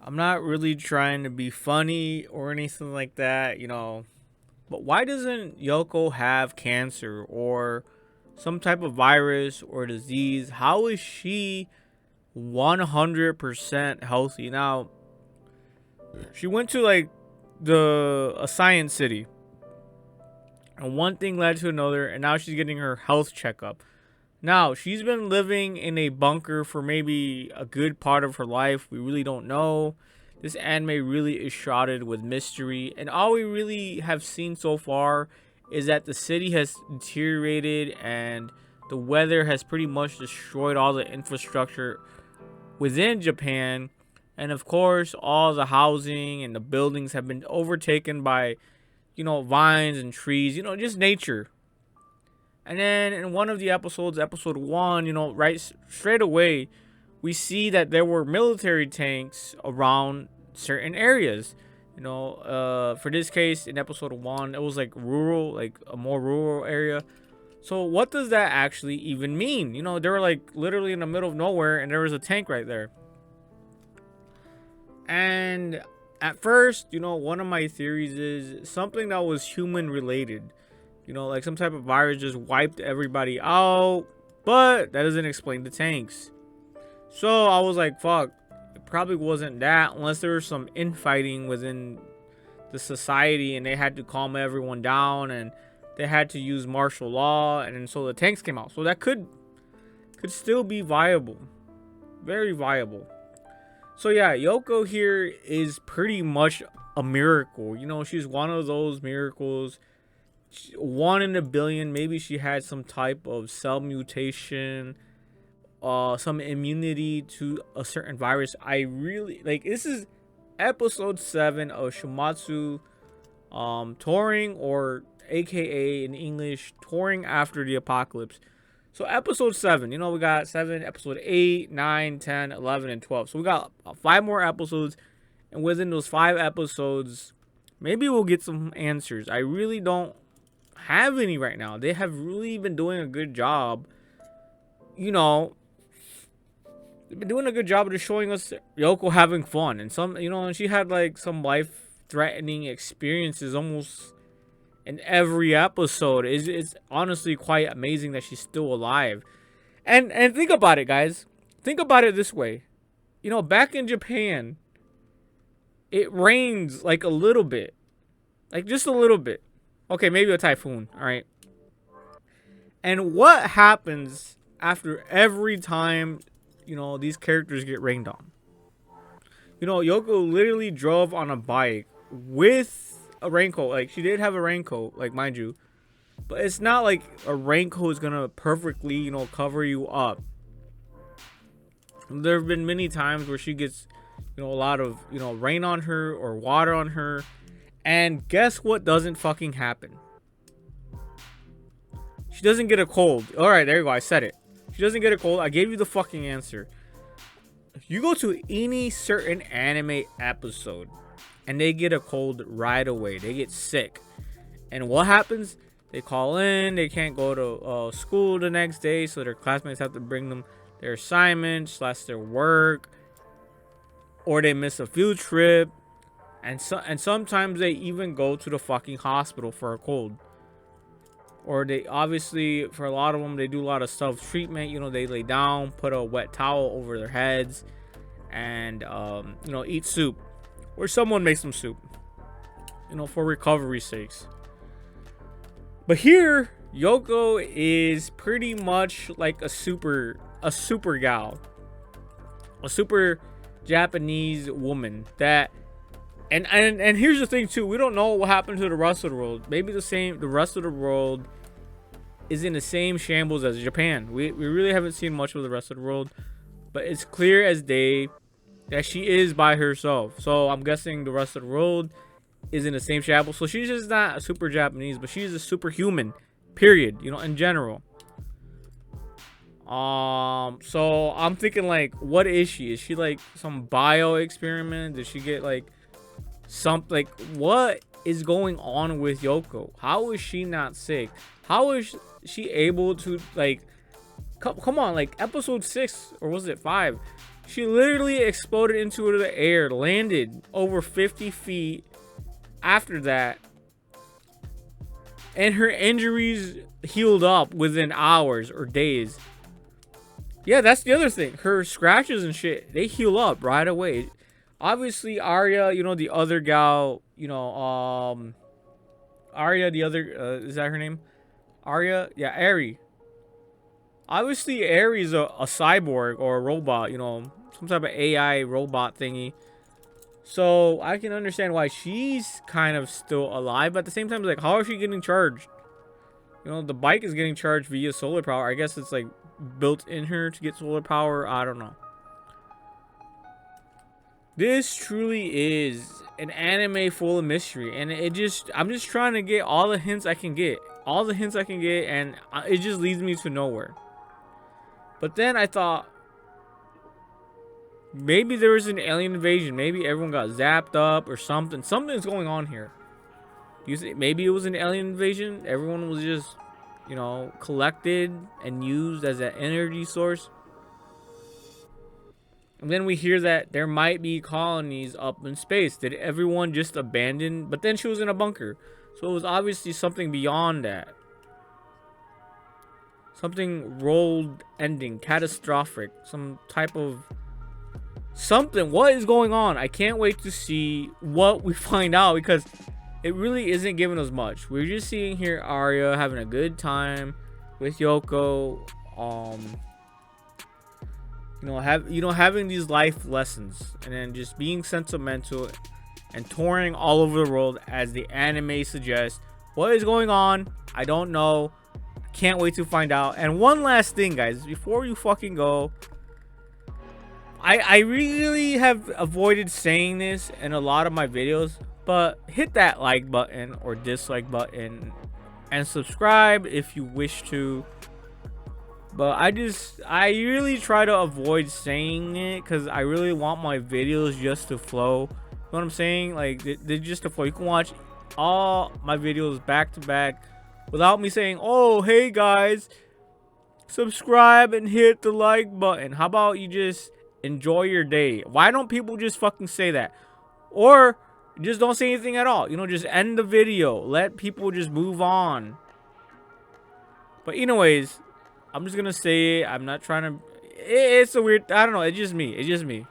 I'm not really trying to be funny or anything like that, but why doesn't Yoko have cancer or some type of virus or disease? How is she 100% healthy? Now, she went to like a science city, and one thing led to another, and now she's getting her health checkup. Now, she's been living in a bunker for maybe a good part of her life. We really don't know. This anime really is shrouded with mystery, and all we really have seen so far is that the city has deteriorated and the weather has pretty much destroyed all the infrastructure within Japan. And of course, all the housing and the buildings have been overtaken by, vines and trees, just nature. And then in one of the episodes, episode 1, right straight away, we see that there were military tanks around certain areas. For this case, in episode 1, it was like rural, like a more rural area. So what does that actually even mean? They were like literally in the middle of nowhere and there was a tank right there. And at first, one of my theories is something that was human related. Like some type of virus just wiped everybody out. But that doesn't explain the tanks. So I was like, fuck, it probably wasn't that unless there was some infighting within the society and they had to calm everyone down and they had to use martial law, and so the tanks came out. So that could still be viable. Very viable. So yeah, Yoko here is pretty much a miracle. She's one of those miracles. One in a billion. Maybe she had some type of cell mutation, some immunity to a certain virus. I really like. This is episode 7 of Shuumatsu Touring, or AKA in English, Touring After the Apocalypse. So episode 7, we got 7, episode 8, 9, 10, 11, and 12. So we got 5 more episodes. And within those 5 episodes, maybe we'll get some answers. I really don't have any right now. They have really been doing a good job. They've been doing a good job of just showing us Yoko having fun. And and she had like some life-threatening experiences almost in every episode. It's honestly quite amazing that she's still alive. And think about it, guys. Think about it this way. Back in Japan, it rains like a little bit. Like just a little bit. Okay, maybe a typhoon, alright? And what happens after every time, these characters get rained on? Yoko literally drove on a bike with a raincoat. Like, she did have a raincoat, like, mind you, but it's not like a raincoat is gonna perfectly cover you up. There have been many times where she gets a lot of rain on her or water on her, and guess what doesn't fucking happen? She doesn't get a cold. All right, there you go, I said it. She doesn't get a cold. I gave you the fucking answer. If you go to any certain anime episode and they get a cold right away, they get sick, and what happens? They call in. They can't go to school the next day, so their classmates have to bring them their assignments / their work, or they miss a field trip, and sometimes they even go to the fucking hospital for a cold. Or they obviously, for a lot of them, they do a lot of self-treatment. They lay down, put a wet towel over their heads, and eat soup, or someone makes them soup, for recovery sakes. But here, Yoko is pretty much like a super gal, a super Japanese woman. That and here's the thing too, we don't know what happened to the rest of the world. Maybe the rest of the world is in the same shambles as Japan. We really haven't seen much of the rest of the world, but it's clear as day that she is by herself. So I'm guessing the rest of the world is in the same shambles. So she's just not a super Japanese, but she's a superhuman, period, in general. So I'm thinking, like, what is she? Is she like some bio experiment? Did she get like something? Like, what is going on with Yoko? How is she not sick? How is she able to, like, come on, like episode 6, or was it 5? She literally exploded into the air, landed over 50 feet after that. And her injuries healed up within hours or days. Yeah, that's the other thing. Her scratches and shit, they heal up right away. Obviously, Arya, you know, the other gal, you know, Arya, the other, is that her name? Arya? Yeah, Aerie. Obviously, Aerie is a cyborg or a robot, you know, some type of AI robot thingy. So, I can understand why she's kind of still alive. But at the same time, like, how is she getting charged? You know, the bike is getting charged via solar power. I guess it's, like, built in her to get solar power. I don't know. This truly is an anime full of mystery. And I'm just trying to get all the hints I can get. All the hints I can get. And it just leads me to nowhere. But then I thought, maybe there was an alien invasion. Maybe everyone got zapped up or something. Something's going on here. You see, maybe it was an alien invasion. Everyone was just, you know, collected and used as an energy source. And then we hear that there might be colonies up in space. Did everyone just abandon? But then she was in a bunker. So it was obviously something beyond that. Something rolled ending, catastrophic, some type of something. What is going on? I can't wait to see what we find out, because it really isn't giving us much. We're just seeing here Arya having a good time with Youko, having these life lessons, and then just being sentimental and touring all over the world as the anime suggests. What is going on? I don't know. Can't wait to find out. And one last thing, guys, before you fucking go, I really have avoided saying this in a lot of my videos, but hit that like button or dislike button and subscribe if you wish to. But I really try to avoid saying it because I really want my videos just to flow. You know what I'm saying? Like, they're just to flow. You can watch all my videos back to back without me saying, oh, hey guys, subscribe and hit the like button. How about you just enjoy your day? Why don't people just fucking say that? Or just don't say anything at all. You know, just end the video. Let people just move on. But anyways, I'm just gonna say it. I'm not trying to. It's a weird. I don't know. It's just me. It's just me.